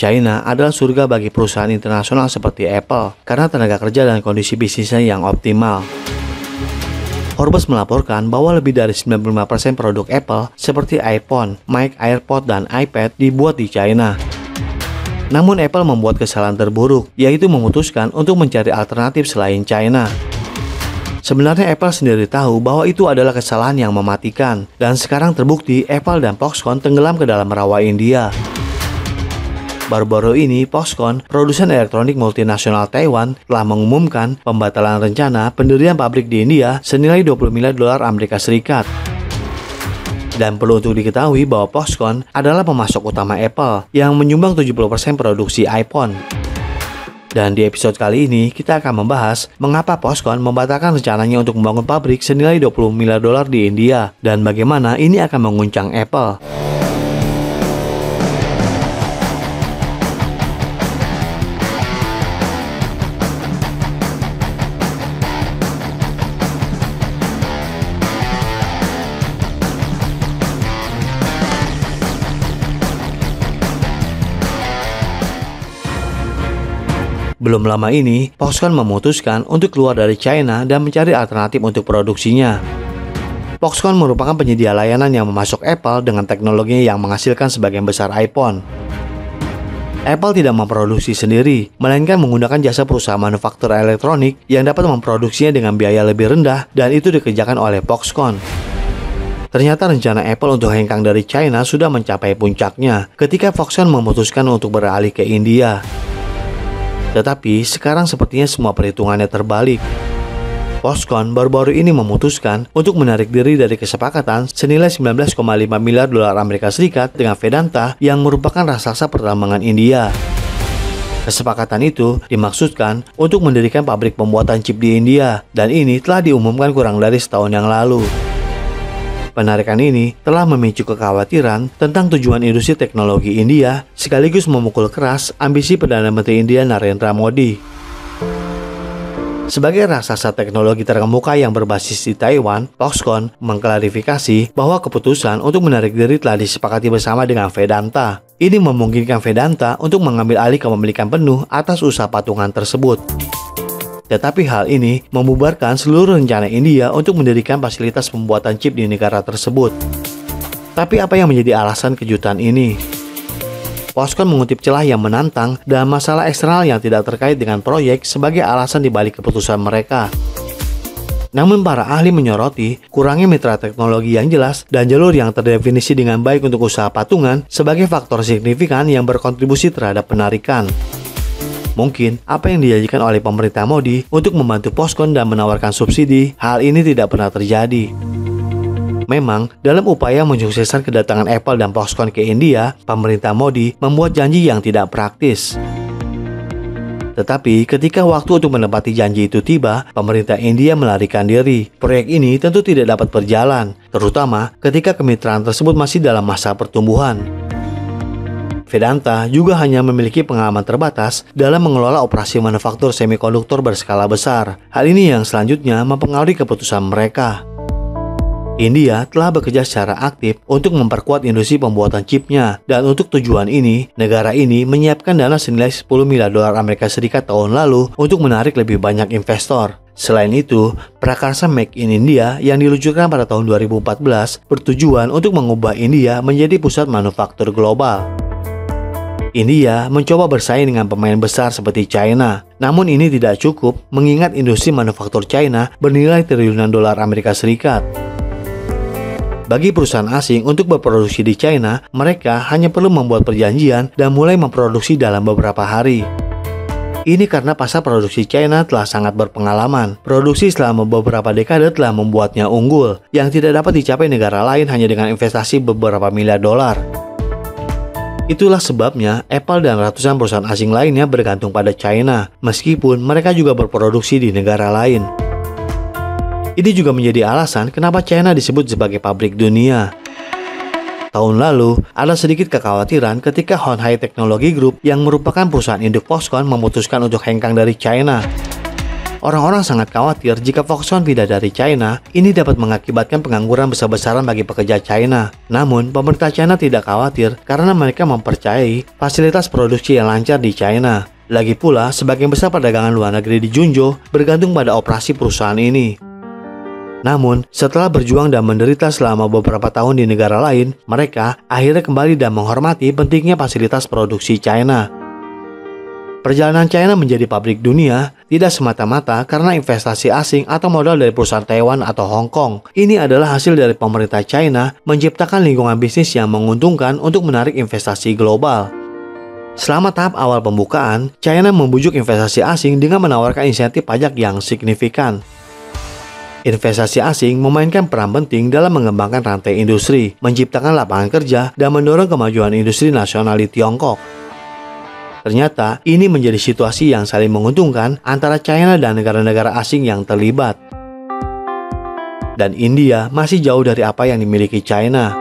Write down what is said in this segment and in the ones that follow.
China adalah surga bagi perusahaan internasional seperti Apple karena tenaga kerja dan kondisi bisnisnya yang optimal. Forbes melaporkan bahwa lebih dari 95% produk Apple seperti iPhone, Mac, AirPods, dan iPad dibuat di China. Namun Apple membuat kesalahan terburuk, yaitu memutuskan untuk mencari alternatif selain China. Sebenarnya Apple sendiri tahu bahwa itu adalah kesalahan yang mematikan, dan sekarang terbukti Apple dan Foxconn tenggelam ke dalam rawa India. Baru-baru ini, Foxconn, produsen elektronik multinasional Taiwan, telah mengumumkan pembatalan rencana pendirian pabrik di India senilai 20 miliar dolar Amerika Serikat. Dan perlu untuk diketahui bahwa Foxconn adalah pemasok utama Apple yang menyumbang 70% produksi iPhone. Dan di episode kali ini, kita akan membahas mengapa Foxconn membatalkan rencananya untuk membangun pabrik senilai 20 miliar dolar di India dan bagaimana ini akan mengguncang Apple. Belum lama ini, Foxconn memutuskan untuk keluar dari China dan mencari alternatif untuk produksinya. Foxconn merupakan penyedia layanan yang memasok Apple dengan teknologinya yang menghasilkan sebagian besar iPhone. Apple tidak memproduksi sendiri, melainkan menggunakan jasa perusahaan manufaktur elektronik yang dapat memproduksinya dengan biaya lebih rendah dan itu dikerjakan oleh Foxconn. Ternyata rencana Apple untuk hengkang dari China sudah mencapai puncaknya ketika Foxconn memutuskan untuk beralih ke India. Tetapi sekarang sepertinya semua perhitungannya terbalik. Foxconn baru-baru ini memutuskan untuk menarik diri dari kesepakatan senilai 19,5 miliar dolar Amerika Serikat dengan Vedanta yang merupakan raksasa pertambangan India. Kesepakatan itu dimaksudkan untuk mendirikan pabrik pembuatan chip di India dan ini telah diumumkan kurang dari setahun yang lalu. Penarikan ini telah memicu kekhawatiran tentang tujuan industri teknologi India sekaligus memukul keras ambisi Perdana Menteri India Narendra Modi. Sebagai raksasa teknologi terkemuka yang berbasis di Taiwan, Foxconn mengklarifikasi bahwa keputusan untuk menarik diri telah disepakati bersama dengan Vedanta. Ini memungkinkan Vedanta untuk mengambil alih kepemilikan penuh atas usaha patungan tersebut. Tetapi hal ini membubarkan seluruh rencana India untuk mendirikan fasilitas pembuatan chip di negara tersebut. Tapi apa yang menjadi alasan kejutan ini? Foxconn mengutip celah yang menantang dan masalah eksternal yang tidak terkait dengan proyek sebagai alasan dibalik keputusan mereka. Namun para ahli menyoroti kurangnya mitra teknologi yang jelas dan jalur yang terdefinisi dengan baik untuk usaha patungan sebagai faktor signifikan yang berkontribusi terhadap penarikan. Mungkin apa yang dijanjikan oleh pemerintah Modi untuk membantu Foxconn dan menawarkan subsidi, hal ini tidak pernah terjadi. Memang, dalam upaya mensukseskan kedatangan Apple dan Foxconn ke India, pemerintah Modi membuat janji yang tidak praktis. Tetapi ketika waktu untuk menepati janji itu tiba, pemerintah India melarikan diri. Proyek ini tentu tidak dapat berjalan, terutama ketika kemitraan tersebut masih dalam masa pertumbuhan. Vedanta juga hanya memiliki pengalaman terbatas dalam mengelola operasi manufaktur semikonduktor berskala besar. Hal ini yang selanjutnya mempengaruhi keputusan mereka. India telah bekerja secara aktif untuk memperkuat industri pembuatan chipnya, dan untuk tujuan ini, negara ini menyiapkan dana senilai 10 miliar dolar Amerika Serikat tahun lalu untuk menarik lebih banyak investor. Selain itu, prakarsa Make in India yang diluncurkan pada tahun 2014 bertujuan untuk mengubah India menjadi pusat manufaktur global. India mencoba bersaing dengan pemain besar seperti China. Namun ini tidak cukup mengingat industri manufaktur China bernilai triliunan dolar Amerika Serikat. Bagi perusahaan asing untuk berproduksi di China, mereka hanya perlu membuat perjanjian dan mulai memproduksi dalam beberapa hari. Ini karena pasar produksi China telah sangat berpengalaman. Produksi selama beberapa dekade telah membuatnya unggul, yang tidak dapat dicapai negara lain hanya dengan investasi beberapa miliar dolar. Itulah sebabnya Apple dan ratusan perusahaan asing lainnya bergantung pada China, meskipun mereka juga berproduksi di negara lain. Ini juga menjadi alasan kenapa China disebut sebagai pabrik dunia. Tahun lalu, ada sedikit kekhawatiran ketika Honhai Technology Group yang merupakan perusahaan induk Foxconn memutuskan untuk hengkang dari China. Orang-orang sangat khawatir jika Foxconn pindah dari China, ini dapat mengakibatkan pengangguran besar-besaran bagi pekerja China. Namun, pemerintah China tidak khawatir karena mereka mempercayai fasilitas produksi yang lancar di China. Lagi pula, sebagian besar perdagangan luar negeri di Junzhou bergantung pada operasi perusahaan ini. Namun, setelah berjuang dan menderita selama beberapa tahun di negara lain, mereka akhirnya kembali dan menghormati pentingnya fasilitas produksi China. Perjalanan China menjadi pabrik dunia tidak semata-mata karena investasi asing atau modal dari perusahaan Taiwan atau Hong Kong. Ini adalah hasil dari pemerintah China menciptakan lingkungan bisnis yang menguntungkan untuk menarik investasi global. Selama tahap awal pembukaan, China membujuk investasi asing dengan menawarkan insentif pajak yang signifikan. Investasi asing memainkan peran penting dalam mengembangkan rantai industri, menciptakan lapangan kerja, dan mendorong kemajuan industri nasional di Tiongkok. Ternyata, ini menjadi situasi yang saling menguntungkan antara China dan negara-negara asing yang terlibat. Dan India masih jauh dari apa yang dimiliki China.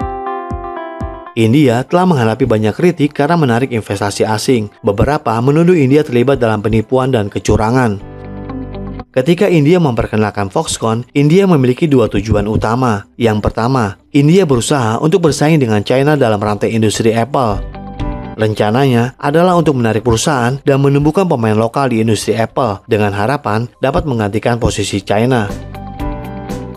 India telah menghadapi banyak kritik karena menarik investasi asing. Beberapa menuduh India terlibat dalam penipuan dan kecurangan. Ketika India memperkenalkan Foxconn, India memiliki dua tujuan utama. Yang pertama, India berusaha untuk bersaing dengan China dalam rantai industri Apple. Rencananya adalah untuk menarik perusahaan dan menumbuhkan pemain lokal di industri Apple dengan harapan dapat menggantikan posisi China.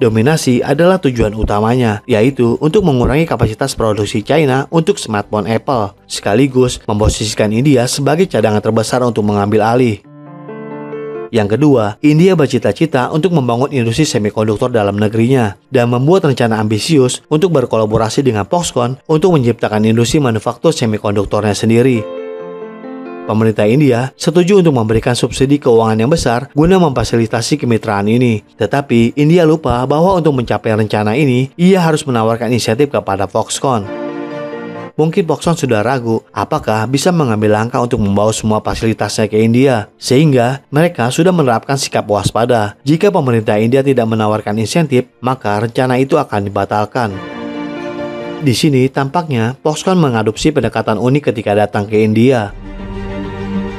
Dominasi adalah tujuan utamanya, yaitu untuk mengurangi kapasitas produksi China untuk smartphone Apple, sekaligus memposisikan India sebagai cadangan terbesar untuk mengambil alih. Yang kedua, India bercita-cita untuk membangun industri semikonduktor dalam negerinya dan membuat rencana ambisius untuk berkolaborasi dengan Foxconn untuk menciptakan industri manufaktur semikonduktornya sendiri. Pemerintah India setuju untuk memberikan subsidi keuangan yang besar guna memfasilitasi kemitraan ini. Tetapi India lupa bahwa untuk mencapai rencana ini, ia harus menawarkan insentif kepada Foxconn. Mungkin Foxconn sudah ragu apakah bisa mengambil langkah untuk membawa semua fasilitasnya ke India, sehingga mereka sudah menerapkan sikap waspada. Jika pemerintah India tidak menawarkan insentif, maka rencana itu akan dibatalkan. Di sini tampaknya Foxconn mengadopsi pendekatan unik ketika datang ke India.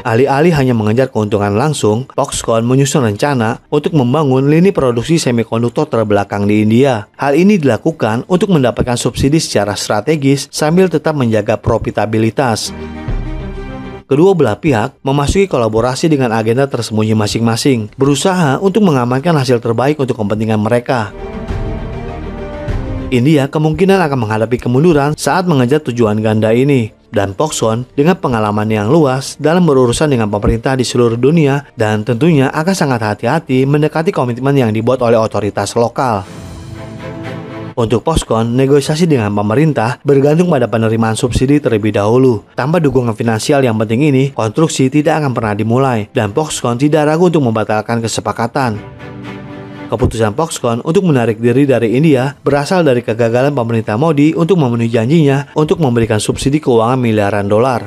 Alih-alih hanya mengejar keuntungan langsung, Foxconn menyusun rencana untuk membangun lini produksi semikonduktor terbelakang di India. Hal ini dilakukan untuk mendapatkan subsidi secara strategis sambil tetap menjaga profitabilitas. Kedua belah pihak memasuki kolaborasi dengan agenda tersembunyi masing-masing, berusaha untuk mengamankan hasil terbaik untuk kepentingan mereka. India kemungkinan akan menghadapi kemunduran saat mengejar tujuan ganda ini. Dan Foxconn dengan pengalaman yang luas dalam berurusan dengan pemerintah di seluruh dunia dan tentunya akan sangat hati-hati mendekati komitmen yang dibuat oleh otoritas lokal. Untuk Foxconn, negosiasi dengan pemerintah bergantung pada penerimaan subsidi terlebih dahulu. Tanpa dukungan finansial yang penting ini, konstruksi tidak akan pernah dimulai dan Foxconn tidak ragu untuk membatalkan kesepakatan. Keputusan Foxconn untuk menarik diri dari India berasal dari kegagalan pemerintah Modi untuk memenuhi janjinya untuk memberikan subsidi keuangan miliaran dolar.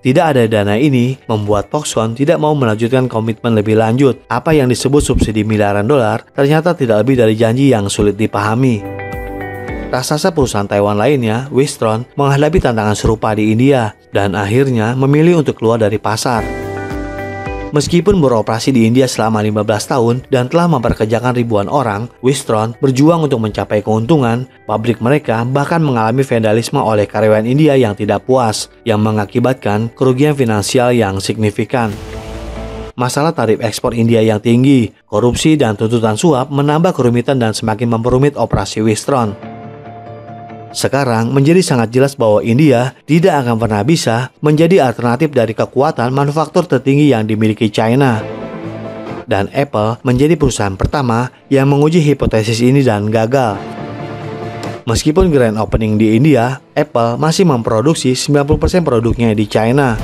Tidak ada dana ini membuat Foxconn tidak mau melanjutkan komitmen lebih lanjut. Apa yang disebut subsidi miliaran dolar ternyata tidak lebih dari janji yang sulit dipahami. Raksasa perusahaan Taiwan lainnya, Wistron, menghadapi tantangan serupa di India dan akhirnya memilih untuk keluar dari pasar. Meskipun beroperasi di India selama 15 tahun dan telah memperkerjakan ribuan orang, Wistron berjuang untuk mencapai keuntungan. Pabrik mereka bahkan mengalami vandalisme oleh karyawan India yang tidak puas, yang mengakibatkan kerugian finansial yang signifikan. Masalah tarif ekspor India yang tinggi, korupsi dan tuntutan suap menambah kerumitan dan semakin memperumit operasi Wistron. Sekarang menjadi sangat jelas bahwa India tidak akan pernah bisa menjadi alternatif dari kekuatan manufaktur tertinggi yang dimiliki China. Dan Apple menjadi perusahaan pertama yang menguji hipotesis ini dan gagal. Meskipun grand opening di India, Apple masih memproduksi 90% produknya di China.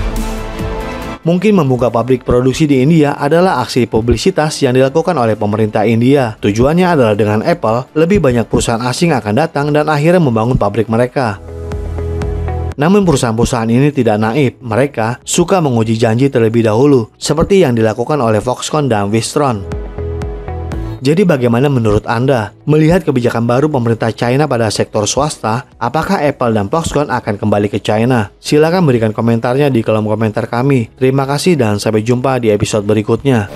Mungkin membuka pabrik produksi di India adalah aksi publisitas yang dilakukan oleh pemerintah India. Tujuannya adalah dengan Apple, lebih banyak perusahaan asing akan datang dan akhirnya membangun pabrik mereka. Namun perusahaan-perusahaan ini tidak naif. Mereka suka menguji janji terlebih dahulu, seperti yang dilakukan oleh Foxconn dan Wistron. Jadi bagaimana menurut Anda? Melihat kebijakan baru pemerintah China pada sektor swasta, apakah Apple dan Foxconn akan kembali ke China? Silakan berikan komentarnya di kolom komentar kami. Terima kasih dan sampai jumpa di episode berikutnya.